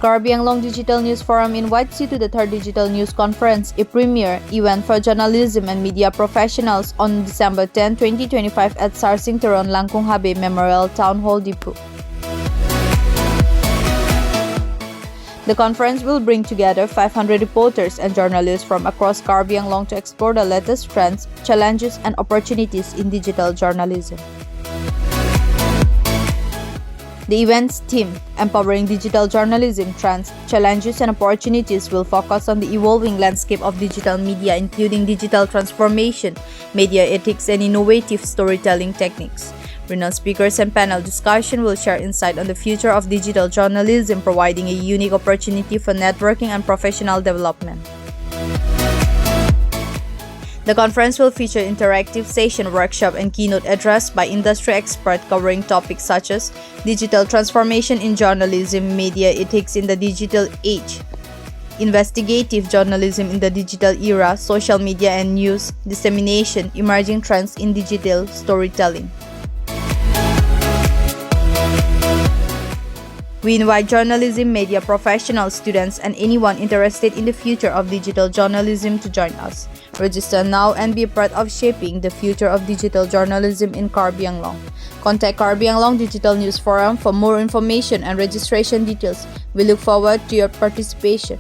Karbi Anglong Digital News Forum invites you to the 3rd Digital News Conference, a premier event for journalism and media professionals on December 10, 2025 at Sarsing Turon Langkung Habe Memorial Town Hall Depot. The conference will bring together 500 reporters and journalists from across Karbi Anglong to explore the latest trends, challenges, and opportunities in digital journalism. The event's theme, Empowering Digital Journalism Trends, Challenges and Opportunities, will focus on the evolving landscape of digital media, including digital transformation, media ethics, and innovative storytelling techniques. Renowned speakers and panel discussion will share insight on the future of digital journalism, providing a unique opportunity for networking and professional development. The conference will feature interactive session, workshop, and keynote address by industry experts covering topics such as digital transformation in journalism, media ethics in the digital age, investigative journalism in the digital era, social media and news dissemination, emerging trends in digital storytelling. We invite journalism, media professionals, students, and anyone interested in the future of digital journalism to join us. Register now and be a part of shaping the future of digital journalism in Karbi Anglong. Contact Karbi Anglong Digital News Forum for more information and registration details. We look forward to your participation.